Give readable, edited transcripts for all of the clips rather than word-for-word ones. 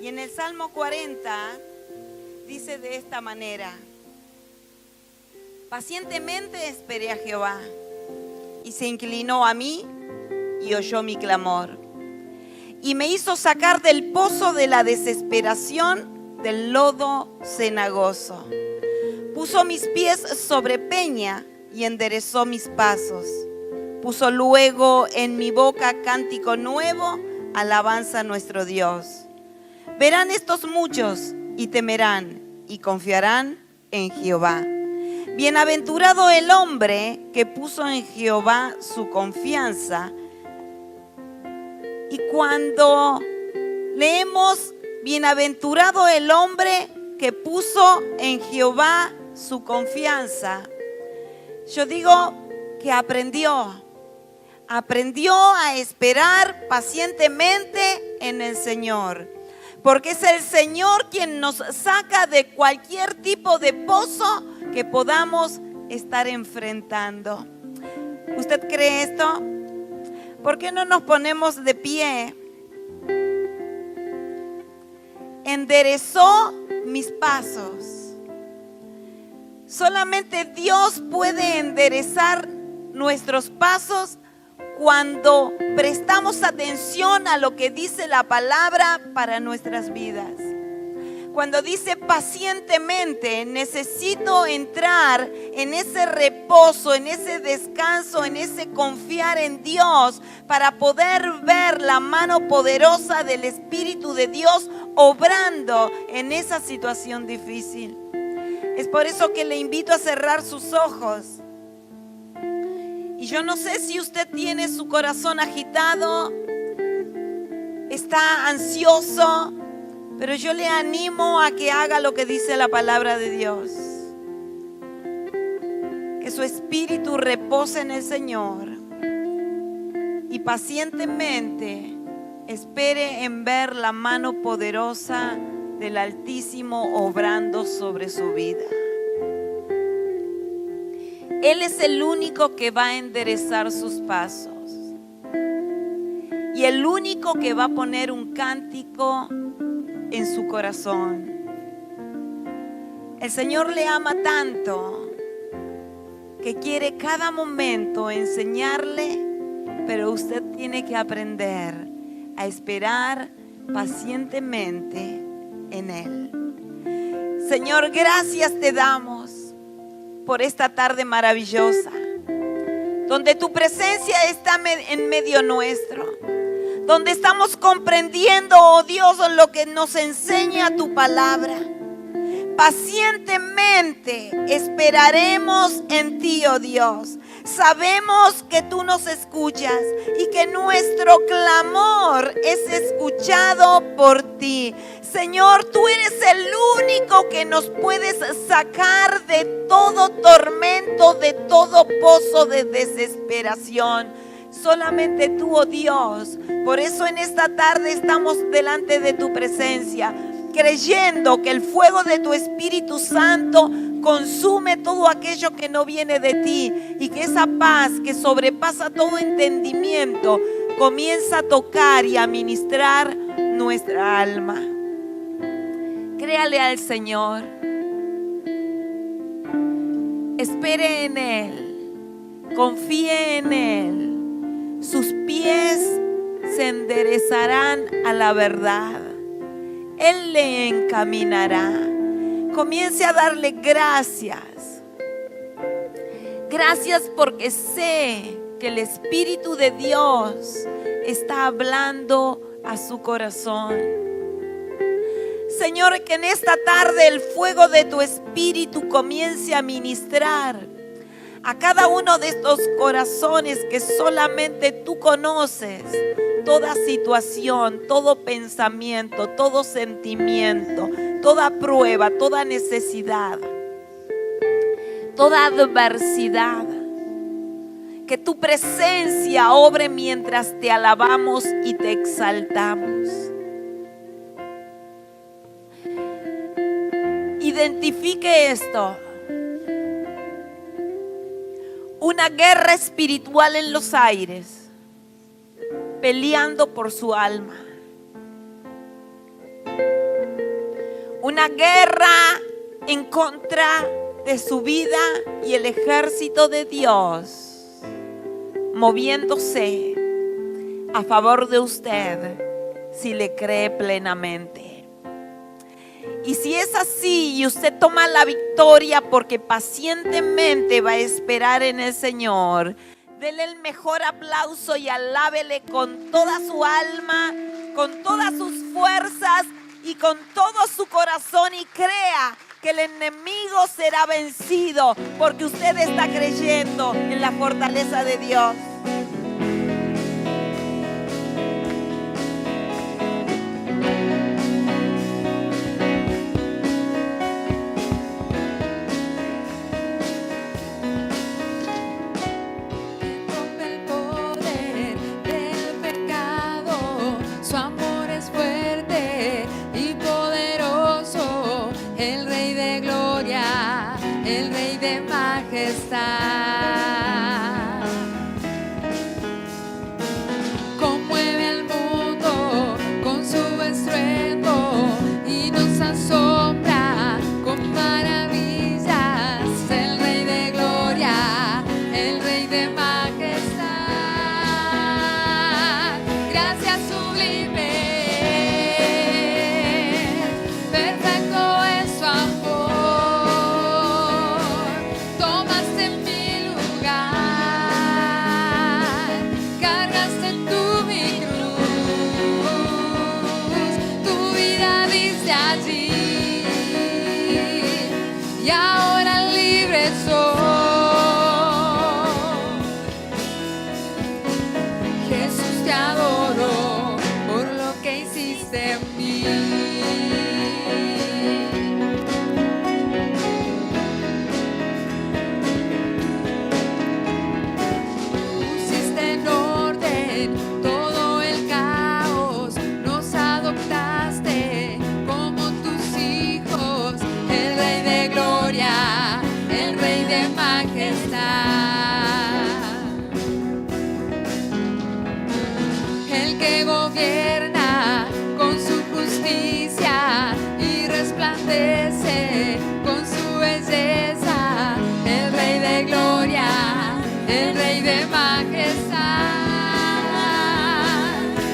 en el Salmo 40 dice de esta manera: pacientemente esperé a Jehová, y se inclinó a mí y oyó mi clamor, y me hizo sacar del pozo de la desesperación, del lodo cenagoso. Puso mis pies sobre peña y enderezó mis pasos. Puso luego en mi boca cántico nuevo, alabanza a nuestro Dios. Verán estos muchos y temerán y confiarán en Jehová. Bienaventurado el hombre que puso en Jehová su confianza. Y cuando leemos bienaventurado el hombre que puso en Jehová su confianza, yo digo que aprendió a esperar pacientemente en el Señor, porque es el Señor quien nos saca de cualquier tipo de pozo que podamos estar enfrentando. ¿Usted cree esto? ¿Por qué no nos ponemos de pie? Enderezó mis pasos. Solamente Dios puede enderezar nuestros pasos cuando prestamos atención a lo que dice la palabra para nuestras vidas. Cuando dice pacientemente, necesito entrar en ese reposo, en ese descanso, en ese confiar en Dios para poder ver la mano poderosa del Espíritu de Dios obrando en esa situación difícil. Es por eso que le invito a cerrar sus ojos. Y yo no sé si usted tiene su corazón agitado, está ansioso, pero yo le animo a que haga lo que dice la palabra de Dios. Que su espíritu repose en el Señor y pacientemente espere en ver la mano poderosa del Altísimo obrando sobre su vida. Él es el único que va a enderezar sus pasos y el único que va a poner un cántico en su corazón. El Señor le ama tanto que quiere cada momento enseñarle, pero usted tiene que aprender a esperar pacientemente en Él. Señor, gracias te damos por esta tarde maravillosa, donde tu presencia está en medio nuestro, donde estamos comprendiendo, oh Dios, lo que nos enseña tu palabra. Pacientemente esperaremos en ti, oh Dios. Sabemos que tú nos escuchas y que nuestro clamor es escuchado por ti. Señor, tú eres el único que nos puedes sacar de todo tormento, de todo pozo de desesperación. Solamente tú, oh Dios. Por eso en esta tarde estamos delante de tu presencia, creyendo que el fuego de tu Espíritu Santo consume todo aquello que no viene de ti y que esa paz que sobrepasa todo entendimiento comienza a tocar y a ministrar nuestra alma. Créale al Señor. Espere en Él. Confíe en Él. Sus pies se enderezarán a la verdad. Él le encaminará. Comience a darle gracias. Gracias porque sé que el Espíritu de Dios está hablando a su corazón. Señor, que en esta tarde el fuego de tu Espíritu comience a ministrar a cada uno de estos corazones que solamente tú conoces. Toda situación, todo pensamiento, todo sentimiento, toda prueba, toda necesidad, toda adversidad. Que tu presencia obre mientras te alabamos y te exaltamos. Identifique esto. Una guerra espiritual en los aires, peleando por su alma. una guerra en contra de su vida y el ejército de Dios moviéndose a favor de usted si le cree plenamente. Y si es así y usted toma la victoria porque pacientemente va a esperar en el Señor, dele el mejor aplauso y alábele con toda su alma, con todas sus fuerzas y con todo su corazón, y crea que el enemigo será vencido porque usted está creyendo en la fortaleza de Dios. Conmueve al mundo con su estruendo y nos asombra con maravillas. El Rey de Gloria, el Rey de Majestad. Gracias sublime, perfecto es su amor. Tomaste mi lugar, cargaste tú mi cruz, tu vida diste allí y ahora libre soy. Jesús, te adoro por lo que hiciste en mí. Pusiste en orden todo el caos, nos adoptaste como tus hijos. El Rey de Gloria, el Rey de Majestad, el que gobierna con su justicia y resplandece con su belleza. El Rey de Gloria, el Rey de Majestad.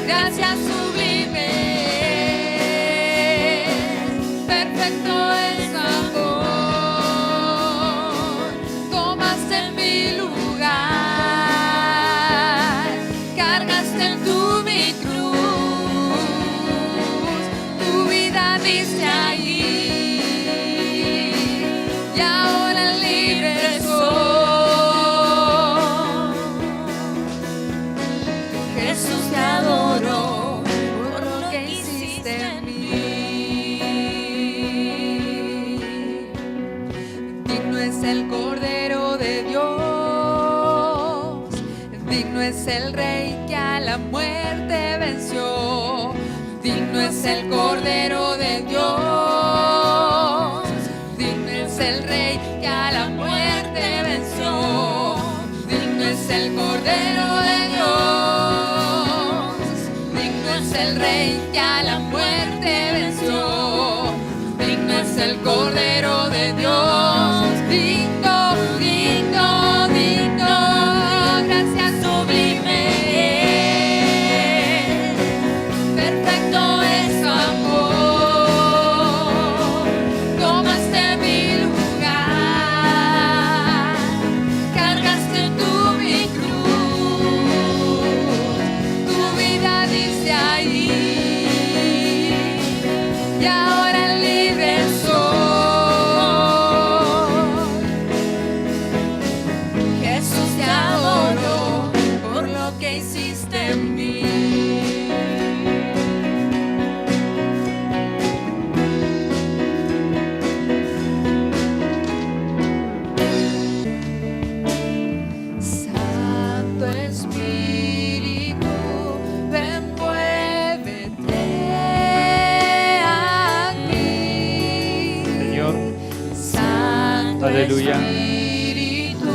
Gracias sublime, perfecto es su amor. Tomaste mi lugar, cargaste tú mi cruz, tu vida diste ahí y ahora libre soy. Jesús, te adoro por lo que hiciste en mí. Digno es el Cordero de Dios, digno es el Rey que a la muerte venció. Digno es el Cordero de Dios, digno es el Rey que a la muerte venció. Digno es el Cordero de Dios, digno es el Rey que a la muerte venció. Digno es el Cordero de Dios, digno, digno, digno. Gracias sublime, perfecto es su amor. Tomaste mi lugar, cargaste tú mi cruz, tu vida diste ahí y ahora libre soy. Jesús, te adoro por lo que hiciste en mí. Santo Espíritu, ven, muévete aquí. Señor, Santo aleluya. Espíritu,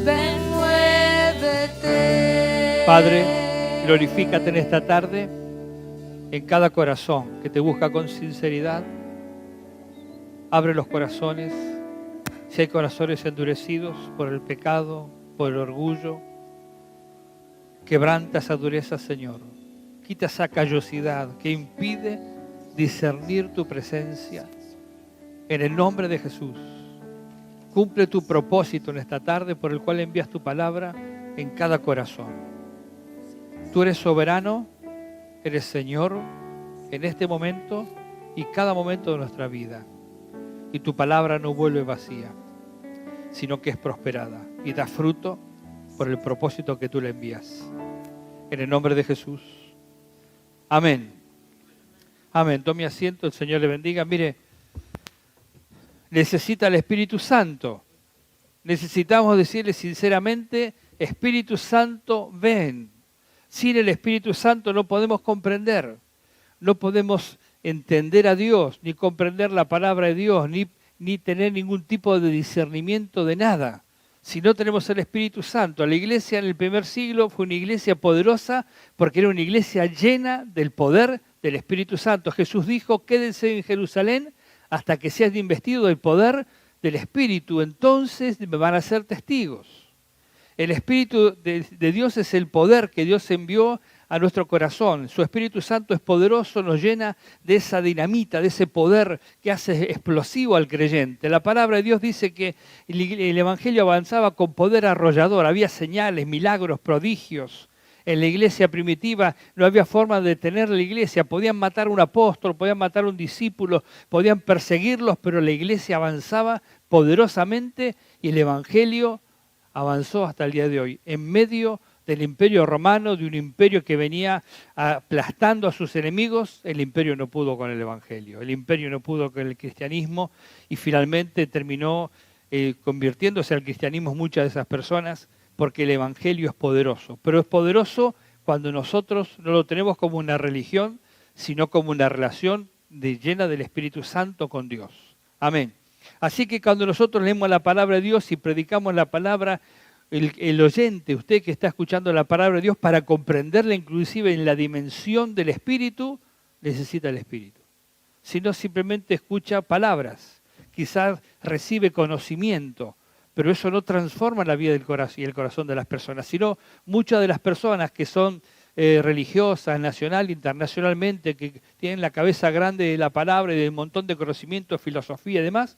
ven, muévete. Padre, glorifícate en esta tarde en cada corazón que te busca con sinceridad, Abre los corazones. Si hay corazones endurecidos por el pecado, por el orgullo, quebranta esa dureza, Señor. Quita esa callosidad que impide discernir tu presencia. En el nombre de Jesús, cumple tu propósito en esta tarde por el cual envías tu palabra en cada corazón. Tú eres soberano, eres Señor en este momento y cada momento de nuestra vida. Y tu palabra no vuelve vacía, sino que es prosperada y da fruto por el propósito que tú le envías. En el nombre de Jesús. Amén. Amén. Tome asiento, el Señor le bendiga. Mire, necesita el Espíritu Santo. Necesitamos decirle sinceramente, Espíritu Santo, ven. Sin el Espíritu Santo no podemos comprender, no podemos entender a Dios, ni comprender la palabra de Dios, ni tener ningún tipo de discernimiento de nada. Si no tenemos el Espíritu Santo, la iglesia en el primer siglo fue una iglesia poderosa porque era una iglesia llena del poder del Espíritu Santo. Jesús dijo, quédense en Jerusalén hasta que seas investido del poder del Espíritu, entonces me van a ser testigos. El Espíritu de Dios es el poder que Dios envió a nuestro corazón. Su Espíritu Santo es poderoso, nos llena de esa dinamita, de ese poder que hace explosivo al creyente. La palabra de Dios dice que el Evangelio avanzaba con poder arrollador, había señales, milagros, prodigios. En la iglesia primitiva no había forma de detener la iglesia, podían matar a un apóstol, podían matar a un discípulo, podían perseguirlos, pero la iglesia avanzaba poderosamente y el Evangelio avanzó hasta el día de hoy, en medio del imperio romano, de un imperio que venía aplastando a sus enemigos. El imperio no pudo con el Evangelio, el imperio no pudo con el cristianismo y finalmente terminó convirtiéndose al cristianismo muchas de esas personas porque el Evangelio es poderoso. Pero es poderoso cuando nosotros no lo tenemos como una religión, sino como una relación llena del Espíritu Santo con Dios. Amén. Así que cuando nosotros leemos la palabra de Dios y predicamos la palabra, el oyente, usted que está escuchando la palabra de Dios, para comprenderla inclusive en la dimensión del Espíritu, necesita el Espíritu. Si no, simplemente escucha palabras, quizás recibe conocimiento, pero eso no transforma la vida del corazón y el corazón de las personas, sino muchas de las personas que son religiosas, nacional, internacionalmente, que tienen la cabeza grande de la palabra y de un montón de conocimiento, filosofía y demás,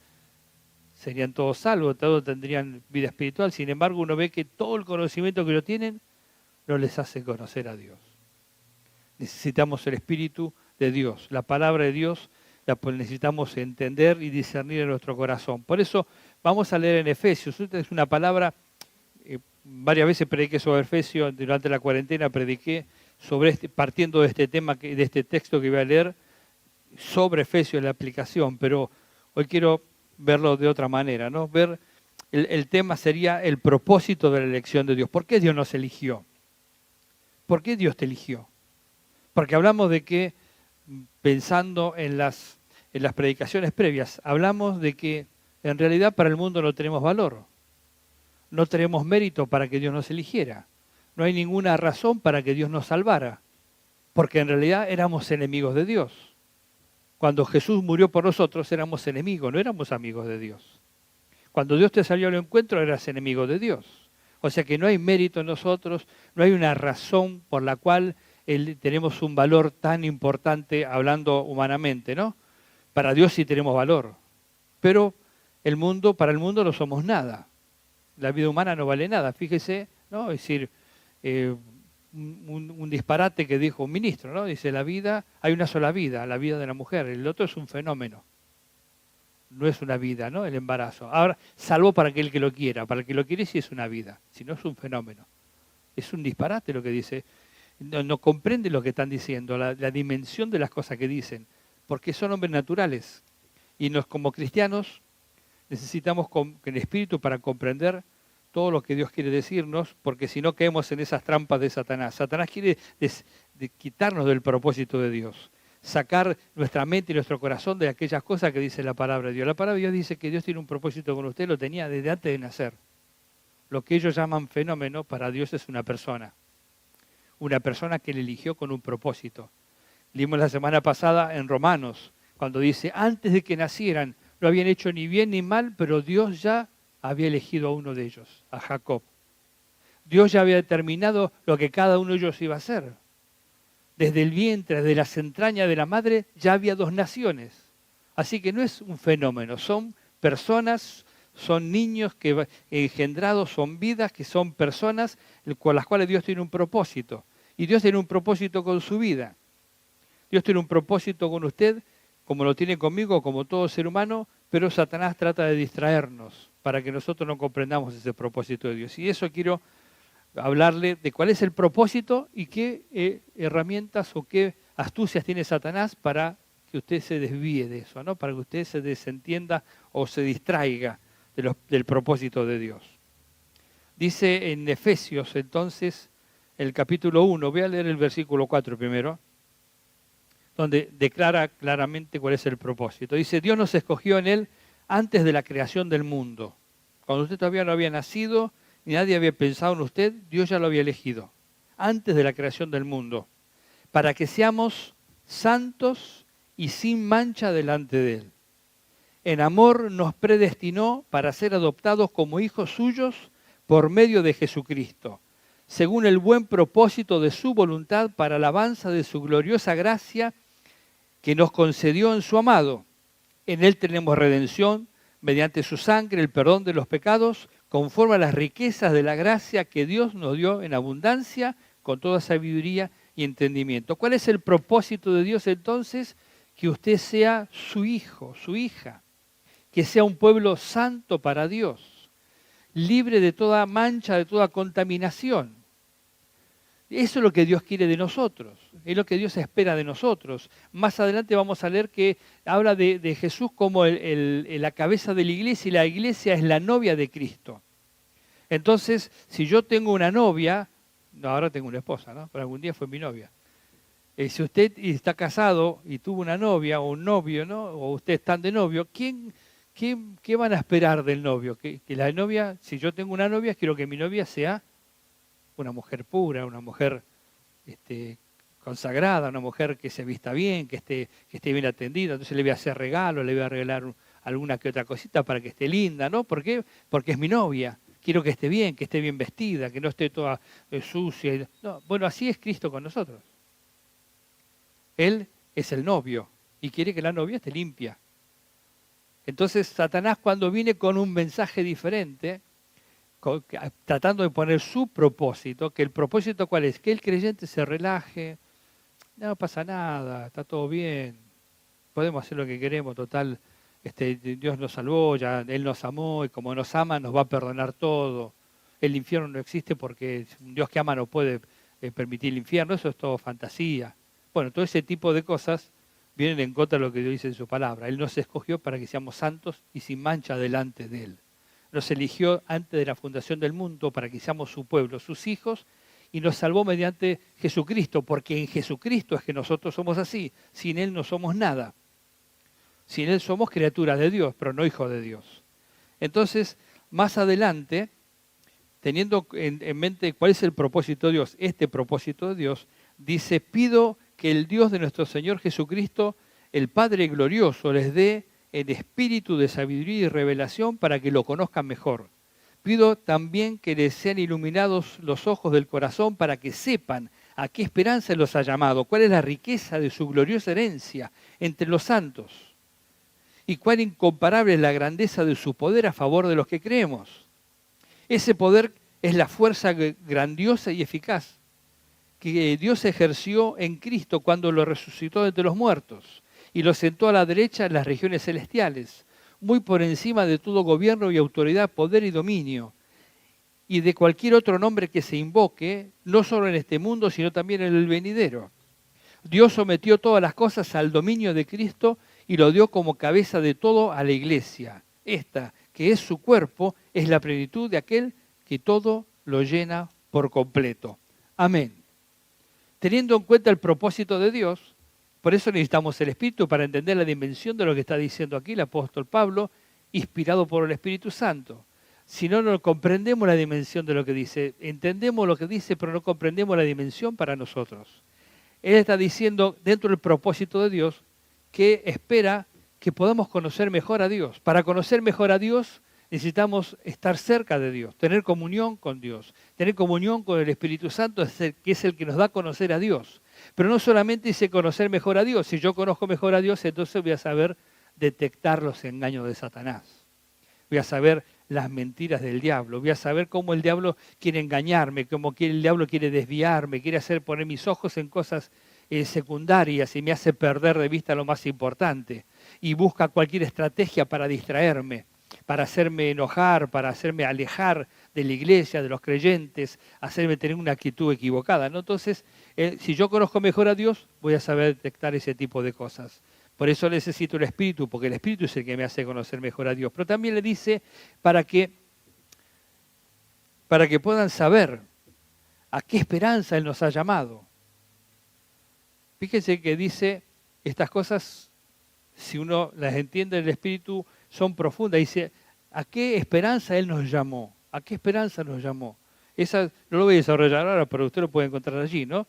serían todos salvos, todos tendrían vida espiritual. Sin embargo, uno ve que todo el conocimiento que ellos tienen no les hace conocer a Dios. Necesitamos el Espíritu de Dios, la palabra de Dios, la necesitamos entender y discernir en nuestro corazón. Por eso vamos a leer en Efesios. Esta es una palabra, varias veces prediqué sobre Efesios, durante la cuarentena prediqué sobre partiendo de este tema, de este texto que voy a leer, sobre Efesios en la aplicación, pero hoy quiero verlo de otra manera, ¿no? Ver el tema sería el propósito de la elección de Dios. ¿Por qué Dios nos eligió? ¿Por qué Dios te eligió? Porque hablamos de que, pensando en las predicaciones previas, hablamos de que en realidad para el mundo no tenemos valor. No tenemos mérito para que Dios nos eligiera. No hay ninguna razón para que Dios nos salvara. Porque en realidad éramos enemigos de Dios. Cuando Jesús murió por nosotros éramos enemigos, no éramos amigos de Dios. Cuando Dios te salió al encuentro eras enemigo de Dios. O sea que no hay mérito en nosotros, no hay una razón por la cual tenemos un valor tan importante hablando humanamente, ¿no? Para Dios sí tenemos valor, pero para el mundo no somos nada. La vida humana no vale nada, fíjese, ¿no? Es decir, un disparate que dijo un ministro, ¿no? Dice, hay una sola vida, la vida de la mujer, el otro es un fenómeno. No es una vida, ¿no? El embarazo. Ahora, salvo para aquel que lo quiera. Para el que lo quiere sí es una vida, si no es un fenómeno. Es un disparate lo que dice. No comprende lo que están diciendo, la dimensión de las cosas que dicen, porque son hombres naturales. Y como cristianos necesitamos el Espíritu para comprender todo lo que Dios quiere decirnos, porque si no caemos en esas trampas de Satanás. Satanás quiere quitarnos del propósito de Dios, sacar nuestra mente y nuestro corazón de aquellas cosas que dice la palabra de Dios. La palabra de Dios dice que Dios tiene un propósito con usted, lo tenía desde antes de nacer. Lo que ellos llaman fenómeno, para Dios es una persona que le eligió con un propósito. Leímos la semana pasada en Romanos, cuando dice, antes de que nacieran, no habían hecho ni bien ni mal, pero Dios ya había elegido a uno de ellos, a Jacob. Dios ya había determinado lo que cada uno de ellos iba a hacer. Desde el vientre, desde las entrañas de la madre, ya había 2 naciones. Así que no es un fenómeno, son personas, son niños que engendrados, son vidas, que son personas con las cuales Dios tiene un propósito. Y Dios tiene un propósito con su vida. Dios tiene un propósito con usted, como lo tiene conmigo, como todo ser humano, pero Satanás trata de distraernos para que nosotros no comprendamos ese propósito de Dios. Y eso quiero hablarle de cuál es el propósito y qué herramientas o qué astucias tiene Satanás para que usted se desvíe de eso, ¿no? Para que usted se desentienda o se distraiga del propósito de Dios. Dice en Efesios, entonces, el capítulo 1, voy a leer el versículo 4 primero, donde declara claramente cuál es el propósito. Dice, Dios nos escogió en Él antes de la creación del mundo. Cuando usted todavía no había nacido, ni nadie había pensado en usted, Dios ya lo había elegido, antes de la creación del mundo, para que seamos santos y sin mancha delante de Él. En amor nos predestinó para ser adoptados como hijos suyos por medio de Jesucristo, según el buen propósito de su voluntad para alabanza de su gloriosa gracia que nos concedió en su amado. En Él tenemos redención, mediante su sangre, el perdón de los pecados, conforme a las riquezas de la gracia que Dios nos dio en abundancia, con toda sabiduría y entendimiento. ¿Cuál es el propósito de Dios entonces? Que usted sea su hijo, su hija, que sea un pueblo santo para Dios, libre de toda mancha, de toda contaminación. Eso es lo que Dios quiere de nosotros, es lo que Dios espera de nosotros. Más adelante vamos a leer que habla de Jesús como la cabeza de la iglesia, y la iglesia es la novia de Cristo. Entonces, si yo tengo una novia, no, ahora tengo una esposa, ¿no? Pero algún día fue mi novia. Si usted está casado y tuvo una novia o un novio, ¿no? O ustedes están de novio, ¿qué van a esperar del novio? Que la novia, si yo tengo una novia, quiero que mi novia sea una mujer pura, una mujer consagrada, una mujer que se vista bien, que esté bien atendida. Entonces le voy a hacer regalos, le voy a regalar alguna que otra cosita para que esté linda, ¿no? ¿Por qué? Porque es mi novia. Quiero que esté bien vestida, que no esté toda sucia. No, bueno, así es Cristo con nosotros. Él es el novio y quiere que la novia esté limpia. Entonces Satanás, cuando viene con un mensaje diferente, tratando de poner su propósito, que el propósito ¿cuál es? Que el creyente se relaje, no pasa nada, está todo bien, podemos hacer lo que queremos, total, Dios nos salvó, ya Él nos amó y como nos ama nos va a perdonar todo. El infierno no existe porque un Dios que ama no puede permitir el infierno, eso es todo fantasía. Bueno, todo ese tipo de cosas vienen en contra de lo que Dios dice en su palabra. Él nos escogió para que seamos santos y sin mancha delante de Él. Nos eligió antes de la fundación del mundo para que seamos su pueblo, sus hijos, y nos salvó mediante Jesucristo, porque en Jesucristo es que nosotros somos así. Sin Él no somos nada. Sin Él somos criaturas de Dios, pero no hijos de Dios. Entonces, más adelante, teniendo en mente cuál es el propósito de Dios, este propósito de Dios, dice, pido que el Dios de nuestro Señor Jesucristo, el Padre glorioso, les dé el espíritu de sabiduría y revelación para que lo conozcan mejor. Pido también que les sean iluminados los ojos del corazón para que sepan a qué esperanza los ha llamado, cuál es la riqueza de su gloriosa herencia entre los santos y cuán incomparable es la grandeza de su poder a favor de los que creemos. Ese poder es la fuerza grandiosa y eficaz que Dios ejerció en Cristo cuando lo resucitó de entre los muertos y lo sentó a la derecha en las regiones celestiales, muy por encima de todo gobierno y autoridad, poder y dominio, y de cualquier otro nombre que se invoque, no solo en este mundo, sino también en el venidero. Dios sometió todas las cosas al dominio de Cristo y lo dio como cabeza de todo a la iglesia. Esta, que es su cuerpo, es la plenitud de aquel que todo lo llena por completo. Amén. Teniendo en cuenta el propósito de Dios, por eso necesitamos el Espíritu para entender la dimensión de lo que está diciendo aquí el apóstol Pablo, inspirado por el Espíritu Santo. Si no, no comprendemos la dimensión de lo que dice. Entendemos lo que dice, pero no comprendemos la dimensión para nosotros. Él está diciendo, dentro del propósito de Dios, que espera que podamos conocer mejor a Dios. Para conocer mejor a Dios necesitamos estar cerca de Dios, tener comunión con Dios, tener comunión con el Espíritu Santo, que es el que nos da a conocer a Dios. Pero no solamente dice conocer mejor a Dios. Si yo conozco mejor a Dios, entonces voy a saber detectar los engaños de Satanás. Voy a saber las mentiras del diablo. Voy a saber cómo el diablo quiere engañarme, cómo el diablo quiere desviarme, quiere hacer poner mis ojos en cosas secundarias y me hace perder de vista lo más importante. Y busca cualquier estrategia para distraerme, para hacerme enojar, para hacerme alejar de la iglesia, de los creyentes, hacerme tener una actitud equivocada, ¿no? Entonces, si yo conozco mejor a Dios, voy a saber detectar ese tipo de cosas. Por eso necesito el Espíritu, porque el Espíritu es el que me hace conocer mejor a Dios. Pero también le dice para que puedan saber a qué esperanza Él nos ha llamado. Fíjense que dice estas cosas, si uno las entiende en el Espíritu, son profundas. Dice, ¿a qué esperanza Él nos llamó? ¿A qué esperanza nos llamó? Esa no lo voy a desarrollar ahora, pero usted lo puede encontrar allí, ¿no?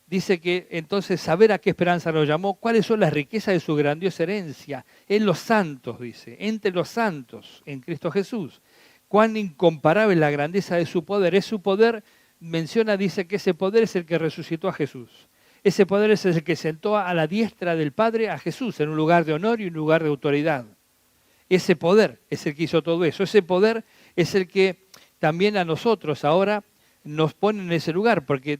Dice que entonces saber a qué esperanza nos llamó, cuáles son las riquezas de su grandiosa herencia, en los santos, dice, entre los santos, en Cristo Jesús. Cuán incomparable la grandeza de su poder. Es su poder, menciona, dice que ese poder es el que resucitó a Jesús. Ese poder es el que sentó a la diestra del Padre a Jesús, en un lugar de honor y un lugar de autoridad. Ese poder es el que hizo todo eso. Ese poder es el que también a nosotros ahora nos pone en ese lugar, porque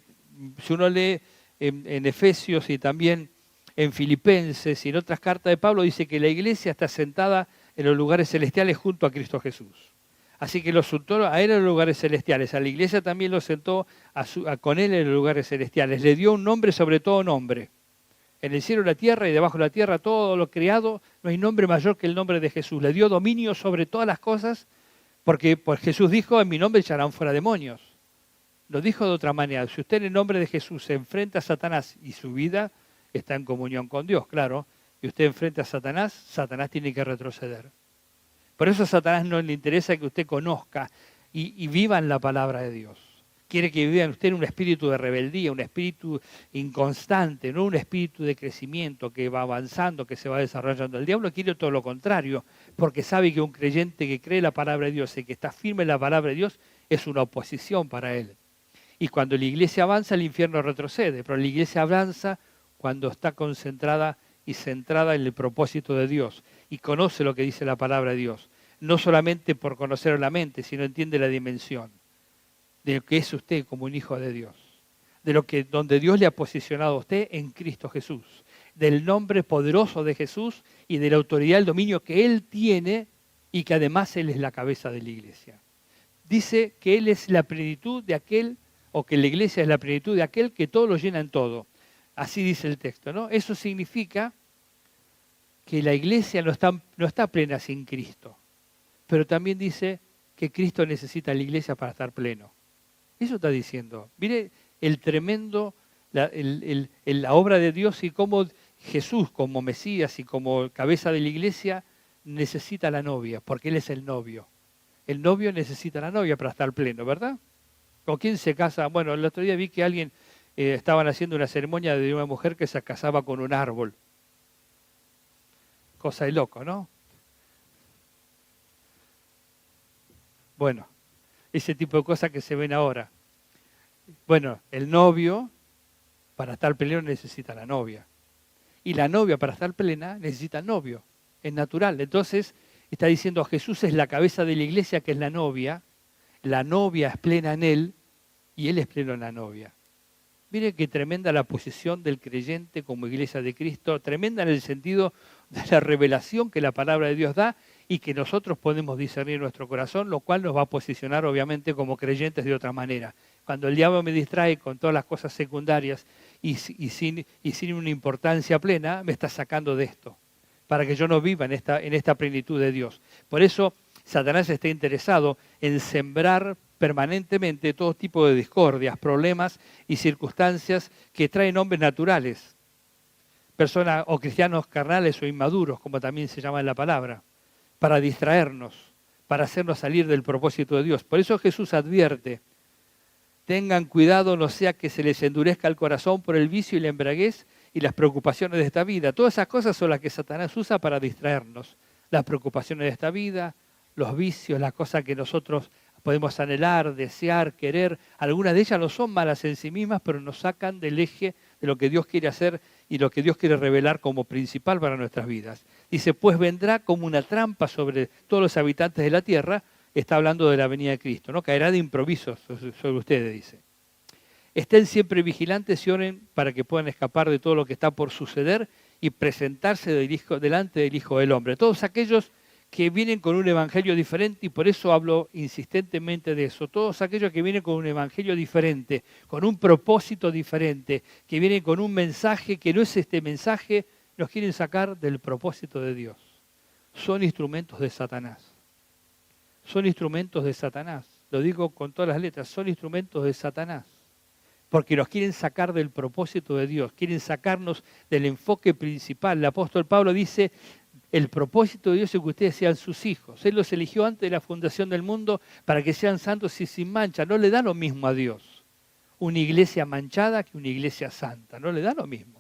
si uno lee en Efesios y también en Filipenses y en otras cartas de Pablo, dice que la iglesia está sentada en los lugares celestiales junto a Cristo Jesús. Así que lo sentó a él en los lugares celestiales, a la iglesia también lo sentó con él en los lugares celestiales. Le dio un nombre sobre todo nombre. En el cielo y la tierra y debajo de la tierra, todo lo creado, no hay nombre mayor que el nombre de Jesús. Le dio dominio sobre todas las cosas, porque pues Jesús dijo, en mi nombre echarán fuera demonios. Lo dijo de otra manera, si usted en el nombre de Jesús se enfrenta a Satanás y su vida está en comunión con Dios, claro, y usted enfrenta a Satanás, Satanás tiene que retroceder. Por eso a Satanás no le interesa que usted conozca y viva en la palabra de Dios. Quiere que viva en usted un espíritu de rebeldía, un espíritu inconstante, no un espíritu de crecimiento que va avanzando, que se va desarrollando. El diablo quiere todo lo contrario, porque sabe que un creyente que cree la palabra de Dios y que está firme en la palabra de Dios es una oposición para él. Y cuando la iglesia avanza, el infierno retrocede, pero la iglesia avanza cuando está concentrada y centrada en el propósito de Dios y conoce lo que dice la palabra de Dios. No solamente por conocer la mente, sino entiende la dimensión de lo que es usted como un hijo de Dios, de lo que donde Dios le ha posicionado a usted en Cristo Jesús, del nombre poderoso de Jesús y de la autoridad, el dominio que Él tiene y que además Él es la cabeza de la iglesia. Dice que Él es la plenitud de aquel, o que la iglesia es la plenitud de aquel que todo lo llena en todo. Así dice el texto, ¿no? Eso significa que la iglesia no está plena sin Cristo, pero también dice que Cristo necesita a la iglesia para estar pleno. Eso está diciendo. Mire el tremendo, la obra de Dios y cómo Jesús como Mesías y como cabeza de la iglesia necesita a la novia, porque Él es el novio. El novio necesita a la novia para estar pleno, ¿verdad? ¿Con quién se casa? Bueno, el otro día vi que alguien estaban haciendo una ceremonia de una mujer que se casaba con un árbol. Cosa de loco, ¿no? Bueno, ese tipo de cosas que se ven ahora. Bueno, el novio, para estar pleno, necesita a la novia. Y la novia, para estar plena, necesita al novio. Es natural. Entonces, está diciendo, Jesús es la cabeza de la iglesia, que es la novia es plena en Él, y Él es pleno en la novia. Mire qué tremenda la posición del creyente como iglesia de Cristo, tremenda en el sentido de la revelación que la palabra de Dios da y que nosotros podemos discernir en nuestro corazón, lo cual nos va a posicionar obviamente como creyentes de otra manera. Cuando el diablo me distrae con todas las cosas secundarias y sin una importancia plena, me está sacando de esto, para que yo no viva en esta plenitud de Dios. Por eso Satanás está interesado en sembrar permanentemente todo tipo de discordias, problemas y circunstancias que traen hombres naturales, personas o cristianos carnales o inmaduros, como también se llama en la palabra, para distraernos, para hacernos salir del propósito de Dios. Por eso Jesús advierte, tengan cuidado, no sea que se les endurezca el corazón por el vicio y la embriaguez y las preocupaciones de esta vida. Todas esas cosas son las que Satanás usa para distraernos. Las preocupaciones de esta vida, los vicios, las cosas que nosotros podemos anhelar, desear, querer. Algunas de ellas no son malas en sí mismas, pero nos sacan del eje de lo que Dios quiere hacer y lo que Dios quiere revelar como principal para nuestras vidas. Dice, pues vendrá como una trampa sobre todos los habitantes de la tierra. Está hablando de la venida de Cristo, ¿no? Caerá de improviso sobre ustedes, dice. Estén siempre vigilantes y oren para que puedan escapar de todo lo que está por suceder y presentarse delante del Hijo del Hombre. Todos aquellos que vienen con un evangelio diferente, y por eso hablo insistentemente de eso. Todos aquellos que vienen con un evangelio diferente, con un propósito diferente, que vienen con un mensaje que no es este mensaje, nos quieren sacar del propósito de Dios. Son instrumentos de Satanás. Son instrumentos de Satanás. Lo digo con todas las letras, son instrumentos de Satanás. Porque nos quieren sacar del propósito de Dios, quieren sacarnos del enfoque principal. El apóstol Pablo dice, el propósito de Dios es que ustedes sean sus hijos. Él los eligió antes de la fundación del mundo para que sean santos y sin mancha. No le da lo mismo a Dios una iglesia manchada que una iglesia santa. No le da lo mismo.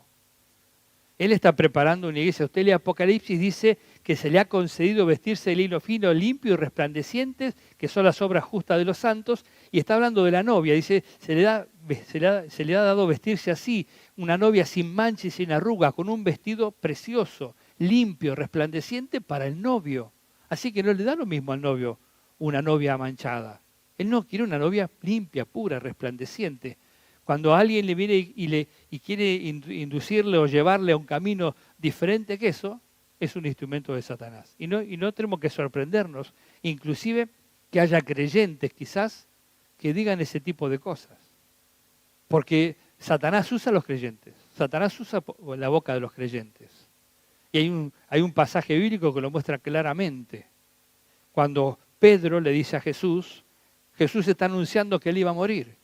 Él está preparando una iglesia. Usted lee Apocalipsis, dice que se le ha concedido vestirse de lino fino, limpio y resplandecientes, que son las obras justas de los santos, y está hablando de la novia. Dice, se le ha dado vestirse así, una novia sin mancha y sin arruga, con un vestido precioso, limpio, resplandeciente para el novio. Así que no le da lo mismo al novio una novia manchada. Él no quiere una novia limpia, pura, resplandeciente. Cuando alguien le viene y quiere inducirle o llevarle a un camino diferente que eso, es un instrumento de Satanás. Y no tenemos que sorprendernos, inclusive que haya creyentes quizás que digan ese tipo de cosas. Porque Satanás usa a los creyentes. Satanás usa la boca de los creyentes. Y hay un pasaje bíblico que lo muestra claramente. Cuando Pedro le dice a Jesús, Jesús está anunciando que él iba a morir.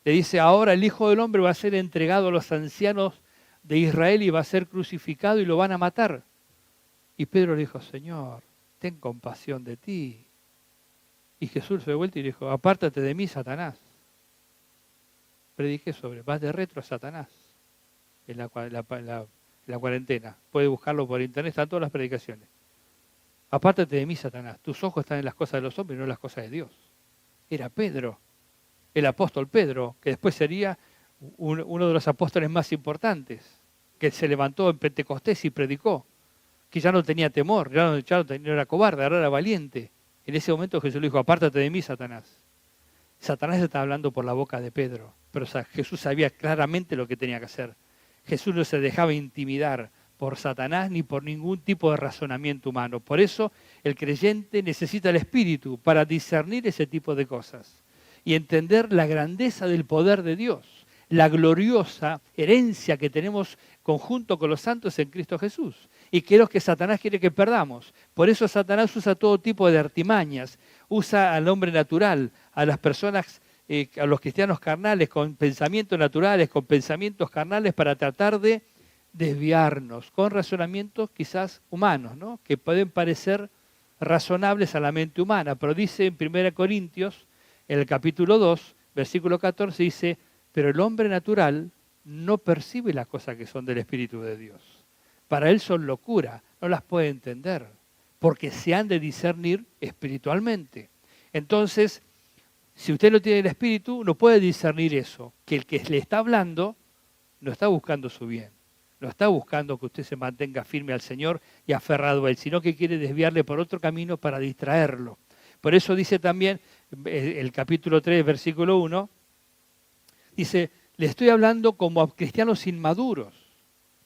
Le dice, ahora el Hijo del Hombre va a ser entregado a los ancianos de Israel y va a ser crucificado y lo van a matar. Y Pedro le dijo, Señor, ten compasión de ti. Y Jesús se dio vuelta y le dijo, apártate de mí, Satanás. Prediqué sobre, vas de retro a Satanás en la cuarentena. Puede buscarlo por internet, están todas las predicaciones. Apártate de mí, Satanás. Tus ojos están en las cosas de los hombres y no en las cosas de Dios. Era Pedro, el apóstol Pedro, que después sería uno de los apóstoles más importantes, que se levantó en Pentecostés y predicó, que ya no tenía temor, ya no era cobarde, ahora era valiente. En ese momento Jesús le dijo, apártate de mí, Satanás. Satanás está hablando por la boca de Pedro, pero Jesús sabía claramente lo que tenía que hacer. Jesús no se dejaba intimidar por Satanás ni por ningún tipo de razonamiento humano. Por eso el creyente necesita el Espíritu para discernir ese tipo de cosas y entender la grandeza del poder de Dios, la gloriosa herencia que tenemos conjunto con los santos en Cristo Jesús, y que es lo que Satanás quiere que perdamos. Por eso Satanás usa todo tipo de artimañas, usa al hombre natural, a las personas, a los cristianos carnales, con pensamientos naturales, con pensamientos carnales, para tratar de desviarnos, con razonamientos quizás humanos, ¿no? Que pueden parecer razonables a la mente humana, pero dice en 1 Corintios, en el capítulo 2, versículo 14, dice, pero el hombre natural no percibe las cosas que son del Espíritu de Dios. Para él son locura, no las puede entender, porque se han de discernir espiritualmente. Entonces, si usted no tiene el Espíritu, no puede discernir eso, que el que le está hablando no está buscando su bien, no está buscando que usted se mantenga firme al Señor y aferrado a Él, sino que quiere desviarle por otro camino para distraerlo. Por eso dice también el capítulo 3, versículo 1, dice, le estoy hablando como a cristianos inmaduros.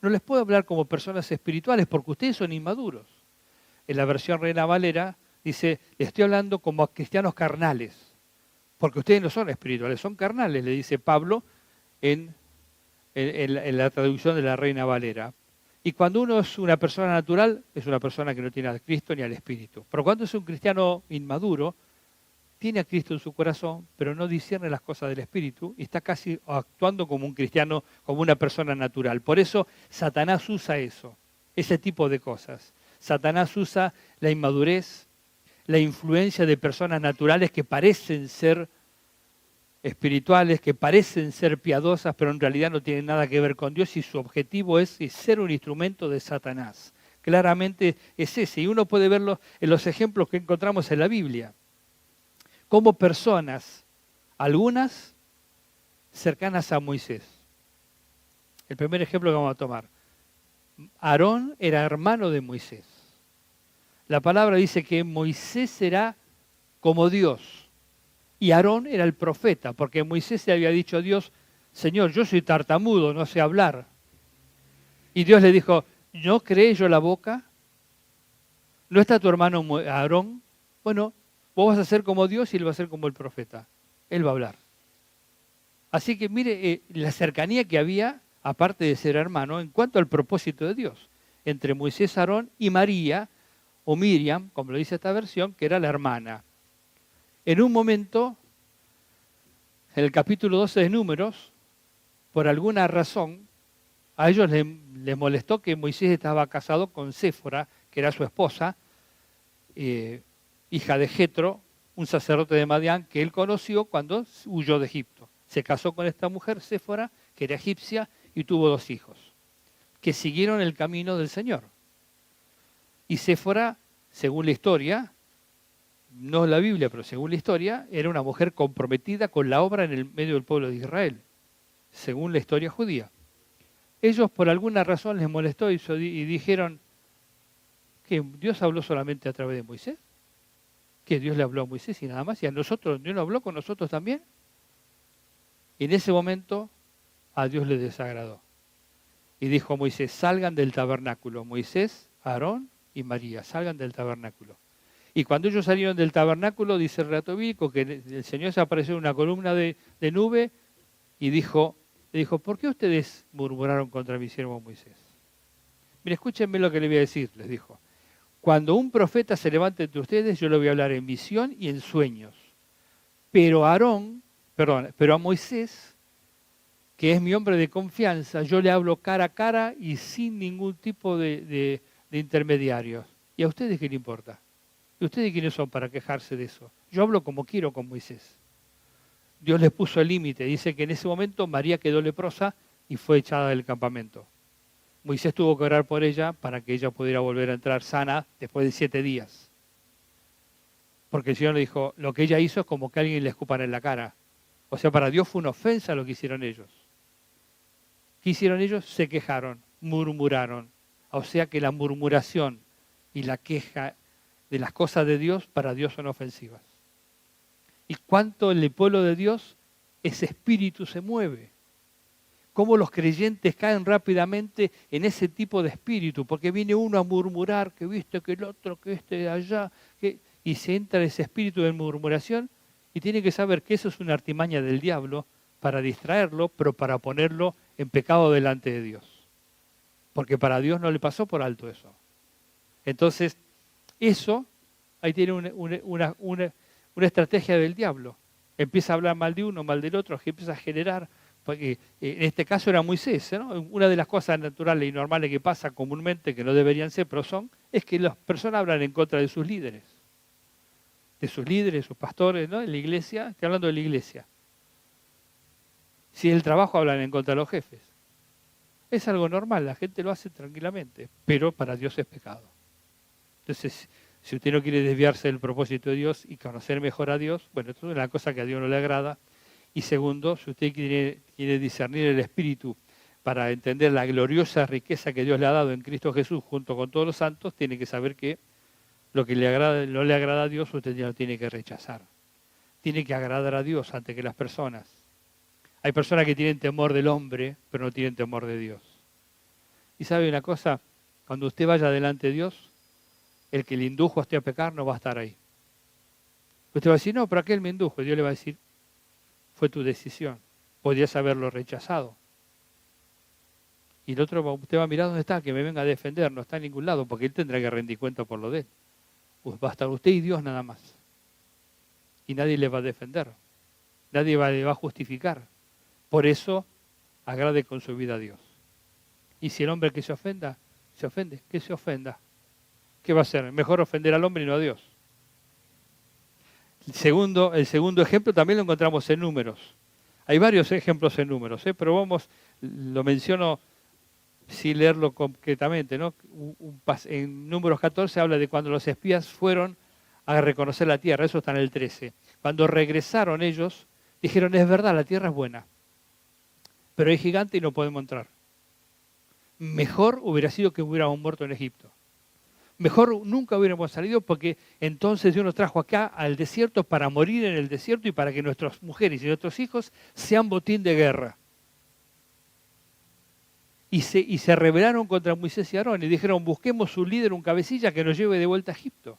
No les puedo hablar como personas espirituales porque ustedes son inmaduros. En la versión Reina Valera dice, le estoy hablando como a cristianos carnales, porque ustedes no son espirituales, son carnales, le dice Pablo en la traducción de la Reina Valera. Y cuando uno es una persona natural, es una persona que no tiene a Cristo ni al Espíritu. Pero cuando es un cristiano inmaduro, tiene a Cristo en su corazón, pero no discierne las cosas del Espíritu y está casi actuando como un cristiano, como una persona natural. Por eso Satanás usa eso, ese tipo de cosas. Satanás usa la inmadurez, la influencia de personas naturales que parecen ser espirituales que parecen ser piadosas, pero en realidad no tienen nada que ver con Dios y su objetivo es ser un instrumento de Satanás. Claramente es ese, y uno puede verlo en los ejemplos que encontramos en la Biblia. Como personas, algunas cercanas a Moisés. El primer ejemplo que vamos a tomar. Aarón era hermano de Moisés. La palabra dice que Moisés era como Dios y Aarón era el profeta, porque Moisés le había dicho a Dios, Señor, yo soy tartamudo, no sé hablar. Y Dios le dijo, ¿no creé yo la boca? ¿No está tu hermano Aarón? Bueno, vos vas a ser como Dios y él va a ser como el profeta. Él va a hablar. Así que mire la cercanía que había, aparte de ser hermano, en cuanto al propósito de Dios, entre Moisés, Aarón y María, o Miriam, como lo dice esta versión, que era la hermana. En un momento, en el capítulo 12 de Números, por alguna razón, a ellos les molestó que Moisés estaba casado con Séfora, que era su esposa, hija de Jetro, un sacerdote de Madián, que él conoció cuando huyó de Egipto. Se casó con esta mujer, Séfora, que era egipcia, y tuvo 2 hijos, que siguieron el camino del Señor. Y Séfora, según la historia, no la Biblia, pero según la historia, era una mujer comprometida con la obra en el medio del pueblo de Israel, según la historia judía. Ellos por alguna razón les molestó y dijeron que Dios habló solamente a través de Moisés, que Dios le habló a Moisés y nada más, y a nosotros, ¿Dios no habló con nosotros también? Y en ese momento a Dios le desagradó. Y dijo a Moisés, salgan del tabernáculo, Moisés, Aarón y María, salgan del tabernáculo. Y cuando ellos salieron del tabernáculo, dice el relato bíblico, que el Señor se apareció en una columna de nube y le dijo, ¿por qué ustedes murmuraron contra mi siervo Moisés? Mire, escúchenme lo que le voy a decir, les dijo. Cuando un profeta se levante entre ustedes, yo le voy a hablar en visión y en sueños. Pero a Moisés, que es mi hombre de confianza, yo le hablo cara a cara y sin ningún tipo de intermediarios. ¿Y a ustedes qué le importa? ¿Y ustedes quiénes son para quejarse de eso? Yo hablo como quiero con Moisés. Dios les puso el límite. Dice que en ese momento María quedó leprosa y fue echada del campamento. Moisés tuvo que orar por ella para que ella pudiera volver a entrar sana después de 7 días. Porque el Señor le dijo, lo que ella hizo es como que alguien le escupara en la cara. O sea, para Dios fue una ofensa lo que hicieron ellos. ¿Qué hicieron ellos? Se quejaron, murmuraron. O sea que la murmuración y la queja de las cosas de Dios para Dios son ofensivas. Y cuánto el pueblo de Dios, ese espíritu se mueve. Cómo los creyentes caen rápidamente en ese tipo de espíritu, porque viene uno a murmurar, que viste que el otro, que este de allá, y se entra ese espíritu de murmuración, y tiene que saber que eso es una artimaña del diablo para distraerlo, pero para ponerlo en pecado delante de Dios. Porque para Dios no le pasó por alto eso. Entonces, eso, ahí tiene una estrategia del diablo. Empieza a hablar mal de uno, mal del otro, que empieza a generar, porque en este caso era Moisés, ¿no? Una de las cosas naturales y normales que pasa comúnmente, que no deberían ser, pero son, es que las personas hablan en contra de sus líderes. De sus pastores, ¿no? En la iglesia, estoy hablando de la iglesia. Si en el trabajo hablan en contra de los jefes. Es algo normal, la gente lo hace tranquilamente, pero para Dios es pecado. Entonces, si usted no quiere desviarse del propósito de Dios y conocer mejor a Dios, bueno, esto es una cosa que a Dios no le agrada. Y segundo, si usted quiere discernir el Espíritu para entender la gloriosa riqueza que Dios le ha dado en Cristo Jesús junto con todos los santos, tiene que saber que lo que no le agrada a Dios, usted ya lo tiene que rechazar. Tiene que agradar a Dios antes que las personas. Hay personas que tienen temor del hombre, pero no tienen temor de Dios. Y sabe una cosa, cuando usted vaya delante de Dios, el que le indujo a usted a pecar no va a estar ahí. Usted va a decir, no, pero aquel me indujo. Y Dios le va a decir, fue tu decisión. Podías haberlo rechazado. Y el otro, usted va a mirar dónde está, que me venga a defender. No está en ningún lado, porque él tendrá que rendir cuenta por lo de él. Pues va a estar usted y Dios nada más. Y nadie le va a defender. Nadie le va a justificar. Por eso, agrade con su vida a Dios. Y si el hombre que se ofende, que se ofenda. ¿Qué va a hacer? Mejor ofender al hombre y no a Dios. El segundo ejemplo también lo encontramos en Números. Hay varios ejemplos en Números, pero lo menciono sin leerlo concretamente, ¿no? En Números 14 habla de cuando los espías fueron a reconocer la tierra, eso está en el 13. Cuando regresaron ellos, dijeron, es verdad, la tierra es buena, pero hay gigante y no podemos entrar. Mejor hubiera sido que hubiéramos muerto en Egipto. Mejor nunca hubiéramos salido porque entonces Dios nos trajo acá al desierto para morir en el desierto y para que nuestras mujeres y nuestros hijos sean botín de guerra. Y se rebelaron contra Moisés y Aarón y dijeron, busquemos un líder, un cabecilla que nos lleve de vuelta a Egipto.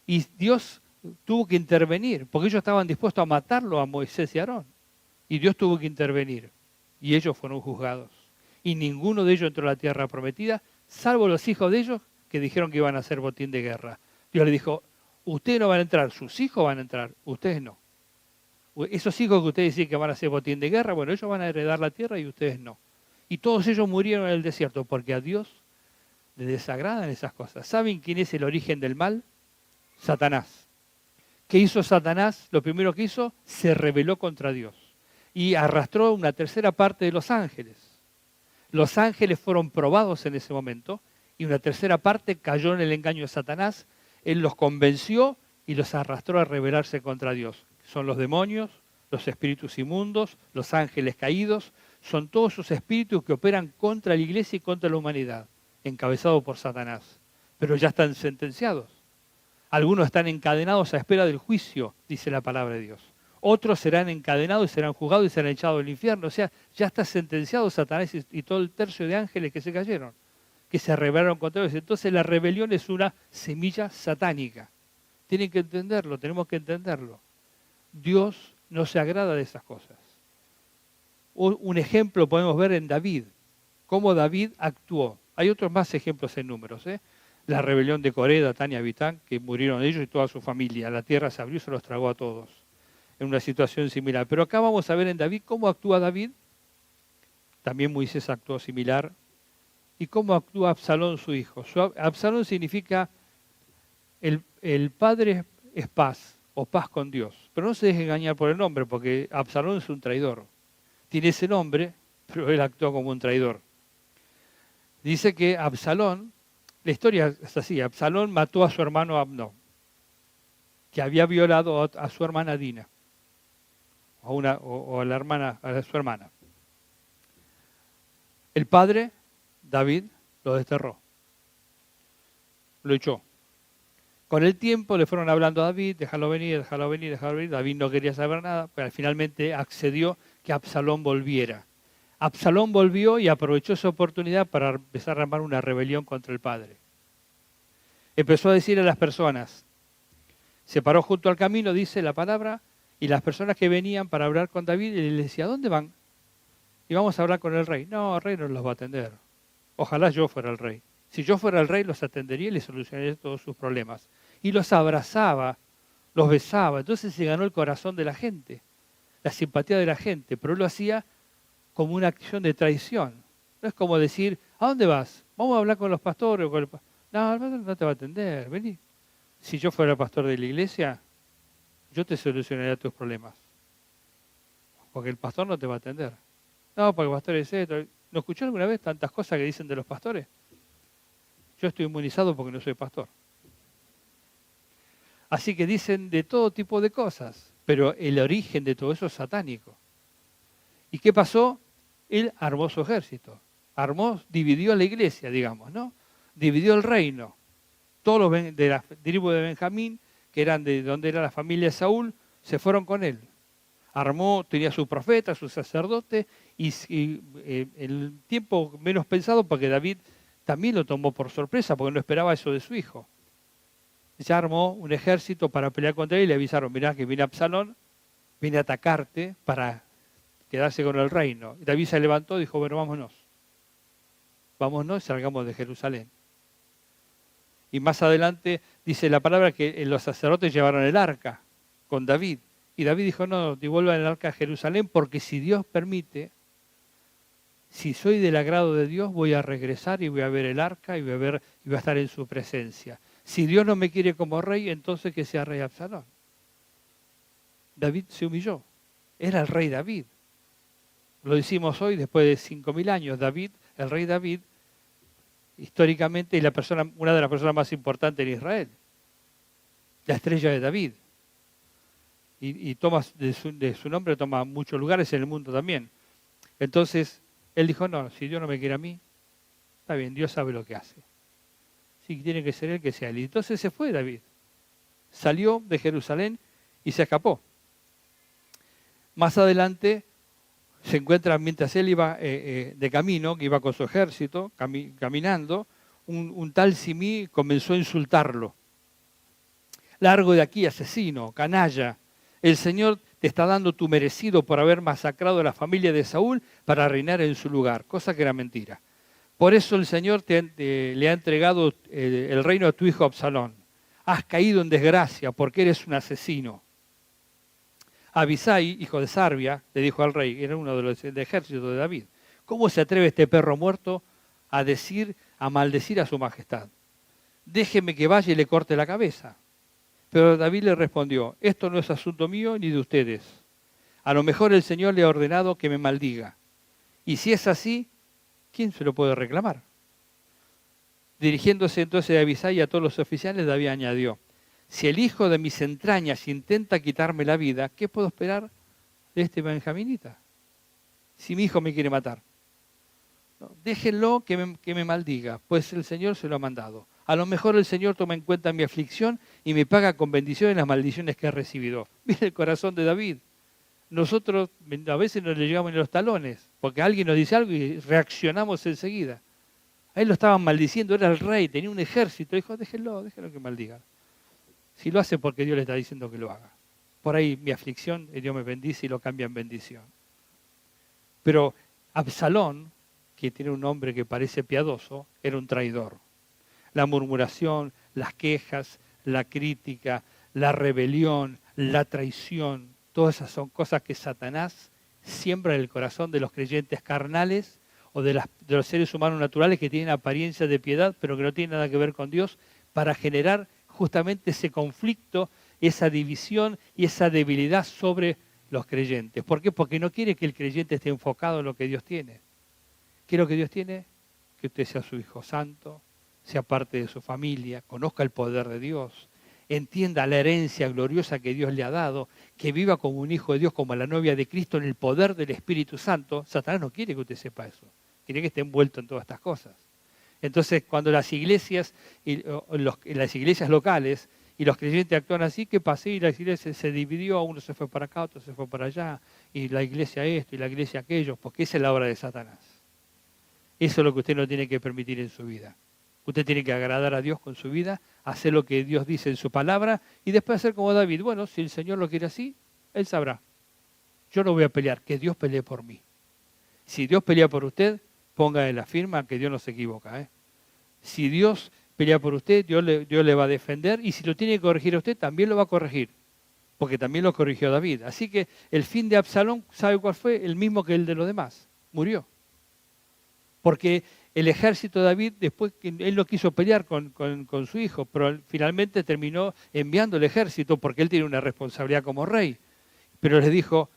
Y Dios tuvo que intervenir, porque ellos estaban dispuestos a matarlo a Moisés y Aarón. Y Dios tuvo que intervenir. Y ellos fueron juzgados. Y ninguno de ellos entró a la tierra prometida, salvo los hijos de ellos que dijeron que iban a ser botín de guerra. Dios le dijo, ustedes no van a entrar, sus hijos van a entrar, ustedes no. Esos hijos que ustedes dicen que van a ser botín de guerra, bueno, ellos van a heredar la tierra y ustedes no. Y todos ellos murieron en el desierto porque a Dios le desagradan esas cosas. ¿Saben quién es el origen del mal? Satanás. ¿Qué hizo Satanás? Lo primero que hizo, se rebeló contra Dios y arrastró una tercera parte de los ángeles. Los ángeles fueron probados en ese momento y una tercera parte cayó en el engaño de Satanás. Él los convenció y los arrastró a rebelarse contra Dios. Son los demonios, los espíritus inmundos, los ángeles caídos. Son todos esos espíritus que operan contra la iglesia y contra la humanidad, encabezados por Satanás. Pero ya están sentenciados. Algunos están encadenados a espera del juicio, dice la palabra de Dios. Otros serán encadenados y serán juzgados y serán echados al infierno. O sea, ya está sentenciado Satanás y todo el tercio de ángeles que se cayeron, que se rebelaron contra Dios. Entonces la rebelión es una semilla satánica. Tienen que entenderlo, tenemos que entenderlo. Dios no se agrada de esas cosas. Un ejemplo podemos ver en David, cómo David actuó. Hay otros más ejemplos en Números. La rebelión de Coré, Datán y Abitán, que murieron ellos y toda su familia. La tierra se abrió y se los tragó a todos. En una situación similar. Pero acá vamos a ver en David cómo actúa David. También Moisés actuó similar. Y cómo actúa Absalón, su hijo. Absalón significa el padre es paz, o paz con Dios. Pero no se deje engañar por el nombre, porque Absalón es un traidor. Tiene ese nombre, pero él actuó como un traidor. Dice que Absalón, la historia es así, Absalón mató a su hermano Amnón, que había violado a su hermana Dina, o a su hermana. El padre, David, lo desterró, lo echó. Con el tiempo le fueron hablando a David, déjalo venir, déjalo venir, déjalo venir. David no quería saber nada, pero finalmente accedió que Absalón volviera. Absalón volvió y aprovechó esa oportunidad para empezar a armar una rebelión contra el padre. Empezó a decir a las personas, se paró junto al camino, dice la palabra, y las personas que venían para hablar con David, y le decía, ¿dónde van? Y vamos a hablar con el rey. No, el rey no los va a atender. Ojalá yo fuera el rey. Si yo fuera el rey, los atendería y les solucionaría todos sus problemas. Y los abrazaba, los besaba. Entonces se ganó el corazón de la gente, la simpatía de la gente, pero él lo hacía como una acción de traición. No es como decir, ¿a dónde vas? Vamos a hablar con los pastores. No, el pastor no te va a atender, vení. Si yo fuera el pastor de la iglesia, yo te solucionaría tus problemas. Porque el pastor no te va a atender. No, porque el pastor es esto. ¿No escuchó alguna vez tantas cosas que dicen de los pastores? Yo estoy inmunizado porque no soy pastor. Así que dicen de todo tipo de cosas, pero el origen de todo eso es satánico. ¿Y qué pasó? Él armó su ejército. Dividió la iglesia, digamos, ¿no? Dividió el reino. Todos los de la tribu de Benjamín, que eran de donde era la familia de Saúl, se fueron con él. Tenía sus profetas, sus sacerdotes, y el tiempo menos pensado, porque David también lo tomó por sorpresa, porque no esperaba eso de su hijo. Ya armó un ejército para pelear contra él y le avisaron, mirá que viene Absalón, viene a atacarte para quedarse con el reino. Y David se levantó y dijo, bueno, vámonos. Vámonos y salgamos de Jerusalén. Y más adelante dice la palabra que los sacerdotes llevaron el arca con David. Y David dijo, no, devuelvan el arca a Jerusalén porque si Dios permite, si soy del agrado de Dios, voy a regresar y voy a ver el arca y voy a estar en su presencia. Si Dios no me quiere como rey, entonces que sea rey Absalón. David se humilló. Era el rey David. Lo decimos hoy, después de 5.000 años. David, el rey David, históricamente es una de las personas más importantes en Israel. La estrella de David. Y toma de su nombre toma muchos lugares en el mundo también. Entonces, él dijo, no, si Dios no me quiere a mí, está bien, Dios sabe lo que hace. Si tiene que ser él, que sea él. Y entonces se fue David. Salió de Jerusalén y se escapó. Más adelante se encuentra, mientras él iba de camino, que iba con su ejército, caminando, un tal Simí comenzó a insultarlo. Largo de aquí, asesino, canalla. El Señor te está dando tu merecido por haber masacrado a la familia de Saúl para reinar en su lugar, cosa que era mentira. Por eso el Señor le ha entregado el reino a tu hijo Absalón. Has caído en desgracia porque eres un asesino. Abisai, hijo de Sarbia, le dijo al rey, era uno de los del ejército de David, ¿cómo se atreve este perro muerto a maldecir a su majestad? Déjeme que vaya y le corte la cabeza. Pero David le respondió, esto no es asunto mío ni de ustedes. A lo mejor el Señor le ha ordenado que me maldiga. Y si es así, ¿quién se lo puede reclamar? Dirigiéndose entonces a Abisai y a todos los oficiales, David añadió, si el hijo de mis entrañas intenta quitarme la vida, ¿qué puedo esperar de este benjaminita? Si mi hijo me quiere matar. No, déjenlo que me maldiga, pues el Señor se lo ha mandado. A lo mejor el Señor toma en cuenta mi aflicción y me paga con bendiciones las maldiciones que he recibido. Mire el corazón de David. Nosotros a veces nos le llegamos en los talones, porque alguien nos dice algo y reaccionamos enseguida. A él lo estaban maldiciendo, era el rey, tenía un ejército. Dijo, déjenlo que maldiga. Si lo hace porque Dios le está diciendo que lo haga. Por ahí mi aflicción, Dios me bendice y lo cambia en bendición. Pero Absalón, que tiene un nombre que parece piadoso, era un traidor. La murmuración, las quejas, la crítica, la rebelión, la traición, todas esas son cosas que Satanás siembra en el corazón de los creyentes carnales o de los seres humanos naturales que tienen apariencia de piedad, pero que no tienen nada que ver con Dios, para generar justamente ese conflicto, esa división y esa debilidad sobre los creyentes. ¿Por qué? Porque no quiere que el creyente esté enfocado en lo que Dios tiene. ¿Qué es lo que Dios tiene? Que usted sea su hijo santo, sea parte de su familia, conozca el poder de Dios, entienda la herencia gloriosa que Dios le ha dado, que viva como un hijo de Dios, como la novia de Cristo en el poder del Espíritu Santo. Satanás no quiere que usted sepa eso, quiere que esté envuelto en todas estas cosas. Entonces, cuando las iglesias locales y los creyentes actúan así, ¿qué pasa? Y la iglesia se dividió, uno se fue para acá, otro se fue para allá, y la iglesia esto y la iglesia aquello, porque esa es la obra de Satanás. Eso es lo que usted no tiene que permitir en su vida. Usted tiene que agradar a Dios con su vida, hacer lo que Dios dice en su palabra y después hacer como David. Bueno, si el Señor lo quiere así, Él sabrá. Yo no voy a pelear, que Dios pelee por mí. Si Dios pelea por usted, póngale la firma que Dios no se equivoca. Si Dios pelea por usted, Dios le va a defender y si lo tiene que corregir a usted, también lo va a corregir. Porque también lo corrigió David. Así que el fin de Absalón, ¿sabe cuál fue? El mismo que el de los demás. Murió. Porque el ejército de David, después que él no quiso pelear con su hijo, pero finalmente terminó enviando el ejército porque él tiene una responsabilidad como rey. Pero les dijo,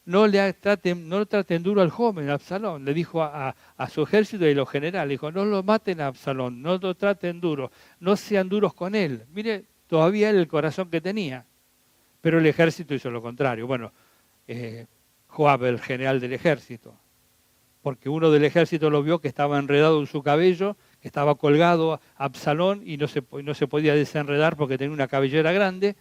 no lo traten duro al joven, a Absalón. Le dijo a su ejército y a los generales, dijo, no lo maten a Absalón, no lo traten duro, no sean duros con él. Mire, todavía él el corazón que tenía. Pero el ejército hizo lo contrario. Bueno, Joab, el general del ejército, porque uno del ejército lo vio que estaba enredado en su cabello, que estaba colgado a Absalón y no se podía desenredar porque tenía una cabellera grande.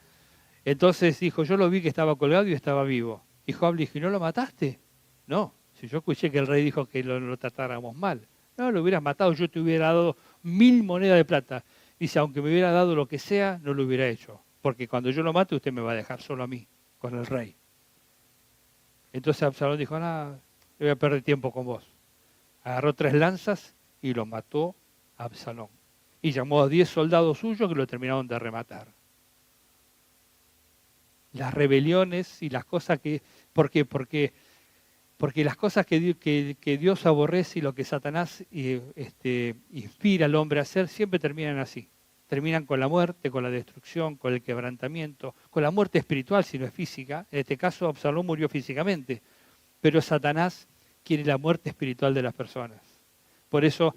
Entonces dijo, yo lo vi que estaba colgado y estaba vivo. Y Joab le dijo, ¿y no lo mataste? No, si yo escuché que el rey dijo que lo tratáramos mal. No, lo hubieras matado, yo te hubiera dado 1000 monedas de plata. Dice, aunque me hubiera dado lo que sea, no lo hubiera hecho. Porque cuando yo lo mate, usted me va a dejar solo a mí, con el rey. Entonces Absalón dijo, nada, voy a perder tiempo con vos. Agarró 3 lanzas y lo mató a Absalón. Y llamó a 10 soldados suyos que lo terminaron de rematar. Las rebeliones y las cosas que... ¿Por qué? Porque las cosas que Dios aborrece y lo que Satanás inspira al hombre a hacer siempre terminan así. terminan con la muerte, con la destrucción, con el quebrantamiento, con la muerte espiritual si no es física. En este caso Absalón murió físicamente, pero Satanás quiere la muerte espiritual de las personas. Por eso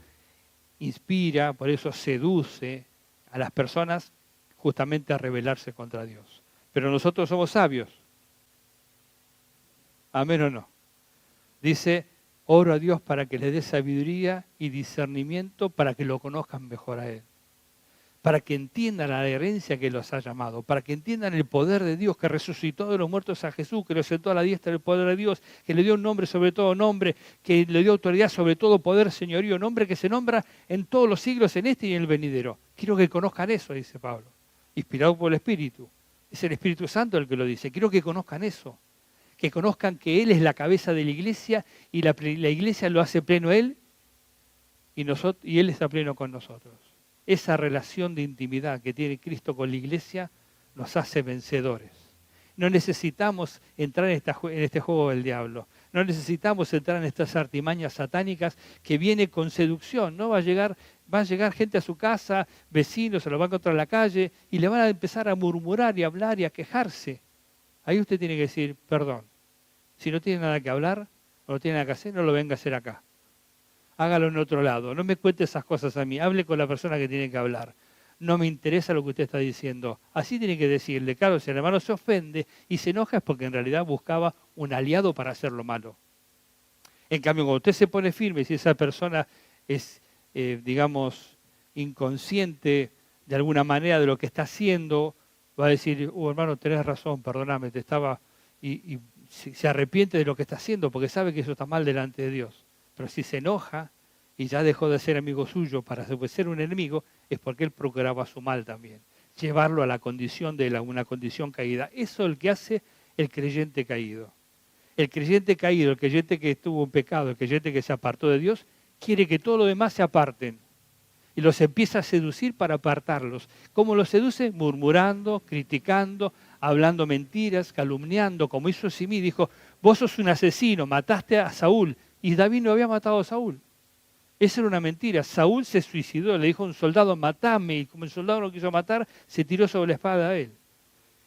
inspira, por eso seduce a las personas justamente a rebelarse contra Dios. Pero nosotros somos sabios. Amén o no. Dice, oro a Dios para que les dé sabiduría y discernimiento para que lo conozcan mejor a Él. Para que entiendan la herencia que los ha llamado, para que entiendan el poder de Dios que resucitó de los muertos a Jesús, que lo sentó a la diestra del poder de Dios, que le dio un nombre sobre todo nombre, que le dio autoridad sobre todo poder, señorío, nombre que se nombra en todos los siglos, en este y en el venidero. Quiero que conozcan eso, dice Pablo, inspirado por el Espíritu. Es el Espíritu Santo el que lo dice. Quiero que conozcan eso, que conozcan que Él es la cabeza de la iglesia y la iglesia lo hace pleno Él y Él está pleno con nosotros. Esa relación de intimidad que tiene Cristo con la iglesia nos hace vencedores. No necesitamos entrar en este juego del diablo. No necesitamos entrar en estas artimañas satánicas que viene con seducción, ¿no? Va a llegar gente a su casa, vecinos, se lo van a encontrar en la calle y le van a empezar a murmurar y a hablar y a quejarse. Ahí usted tiene que decir, perdón, si no tiene nada que hablar, o no tiene nada que hacer, no lo venga a hacer acá. Hágalo en otro lado, no me cuente esas cosas a mí, hable con la persona que tiene que hablar. No me interesa lo que usted está diciendo. Así tiene que decirle. Claro, si el hermano se ofende y se enoja es porque en realidad buscaba un aliado para hacer lo malo. En cambio, cuando usted se pone firme, si esa persona es, digamos, inconsciente de alguna manera de lo que está haciendo, va a decir, hermano, tenés razón, perdóname, te estaba... Y se arrepiente de lo que está haciendo porque sabe que eso está mal delante de Dios. Pero si se enoja y ya dejó de ser amigo suyo para ser un enemigo, es porque él procuraba su mal también. Llevarlo a la condición de una condición caída. Eso es lo que hace el creyente caído. El creyente caído, el creyente que estuvo en pecado, el creyente que se apartó de Dios, quiere que todo lo demás se aparten. Y los empieza a seducir para apartarlos. ¿Cómo los seduce? Murmurando, criticando, hablando mentiras, calumniando, como hizo Simí. Dijo, vos sos un asesino, mataste a Saúl. Y David no había matado a Saúl. Esa era una mentira. Saúl se suicidó, le dijo a un soldado, matame. Y como el soldado no quiso matar, se tiró sobre la espada a él.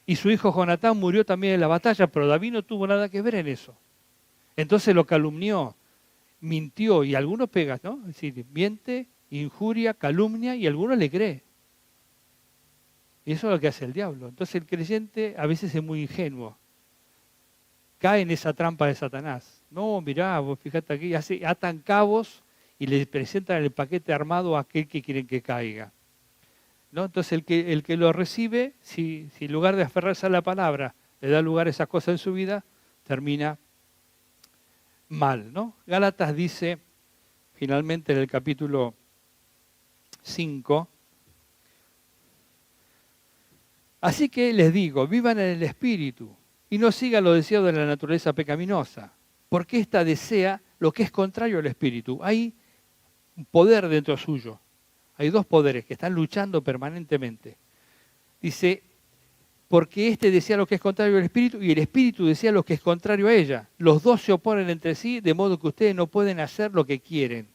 Y su hijo Jonatán murió también en la batalla, pero David no tuvo nada que ver en eso. Entonces lo calumnió, mintió, y algunos pegan, ¿no? Es decir, miente, injuria, calumnia, y algunos le cree. Y eso es lo que hace el diablo. Entonces el creyente a veces es muy ingenuo. Cae en esa trampa de Satanás. No, mirá, vos fíjate aquí, atan cabos y le presentan el paquete armado a aquel que quieren que caiga. ¿No? Entonces el que lo recibe, si en lugar de aferrarse a la palabra, le da lugar a esas cosas en su vida, termina mal, ¿no? Gálatas dice, finalmente en el capítulo 5, así que les digo, vivan en el Espíritu y no sigan los deseos de la naturaleza pecaminosa, porque ésta desea lo que es contrario al Espíritu. Hay un poder dentro suyo. Hay dos poderes que están luchando permanentemente. Dice, porque éste desea lo que es contrario al Espíritu y el Espíritu desea lo que es contrario a ella. Los dos se oponen entre sí, de modo que ustedes no pueden hacer lo que quieren.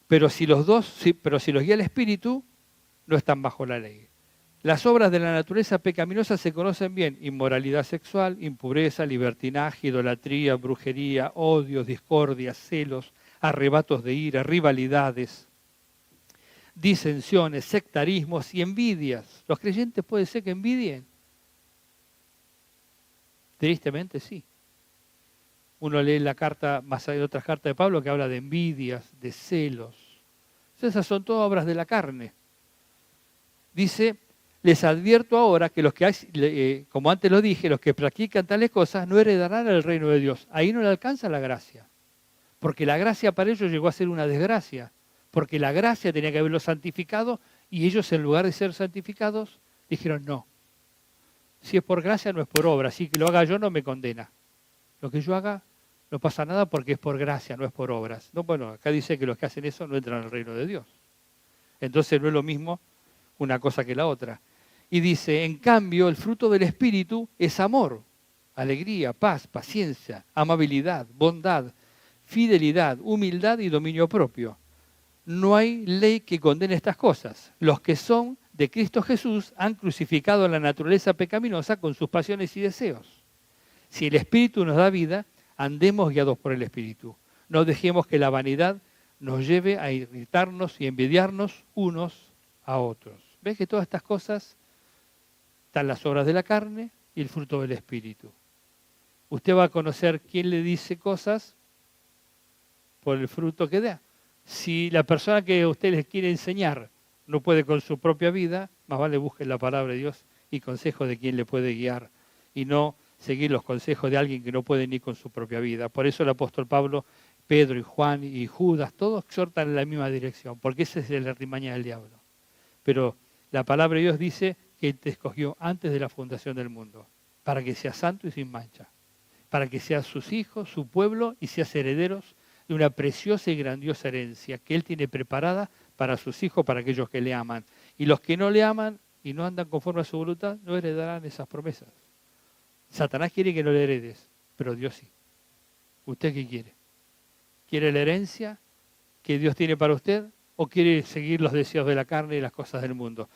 Pero si los guía el Espíritu, no están bajo la ley. Las obras de la naturaleza pecaminosa se conocen bien: inmoralidad sexual, impureza, libertinaje, idolatría, brujería, odios, discordias, celos, arrebatos de ira, rivalidades, disensiones, sectarismos y envidias. ¿Los creyentes puede ser que envidien? Tristemente sí. Uno lee la carta, más allá de otras cartas de Pablo, que habla de envidias, de celos. Esas son todas obras de la carne. Dice, les advierto ahora que los que, como antes lo dije, los que practican tales cosas no heredarán el reino de Dios. Ahí no le alcanza la gracia. Porque la gracia para ellos llegó a ser una desgracia. Porque la gracia tenía que haberlos santificado y ellos, en lugar de ser santificados, dijeron no. Si es por gracia, no es por obra. Así que lo haga yo no me condena. Lo que yo haga no pasa nada porque es por gracia, no es por obras. No, bueno, acá dice que los que hacen eso no entran al reino de Dios. Entonces no es lo mismo una cosa que la otra. Y dice, en cambio, el fruto del Espíritu es amor, alegría, paz, paciencia, amabilidad, bondad, fidelidad, humildad y dominio propio. no hay ley que condene estas cosas. Los que son de Cristo Jesús han crucificado la naturaleza pecaminosa con sus pasiones y deseos. Si el Espíritu nos da vida, andemos guiados por el Espíritu. No dejemos que la vanidad nos lleve a irritarnos y envidiarnos unos a otros. ¿Ves que todas estas cosas están las obras de la carne y el fruto del Espíritu? Usted va a conocer quién le dice cosas por el fruto que da. Si la persona que usted les quiere enseñar no puede con su propia vida, más vale busque la palabra de Dios y consejo de quien le puede guiar y no seguir los consejos de alguien que no puede ni con su propia vida. Por eso el apóstol Pablo, Pedro y Juan y Judas, todos exhortan en la misma dirección, porque esa es la artimaña del diablo. Pero la palabra de Dios dice que Él te escogió antes de la fundación del mundo, para que seas santo y sin mancha, para que seas sus hijos, su pueblo y seas herederos de una preciosa y grandiosa herencia que Él tiene preparada para sus hijos, para aquellos que le aman. Y los que no le aman y no andan conforme a su voluntad, no heredarán esas promesas. Satanás quiere que no le heredes, pero Dios sí. ¿Usted qué quiere? ¿Quiere la herencia que Dios tiene para usted o quiere seguir los deseos de la carne y las cosas del mundo?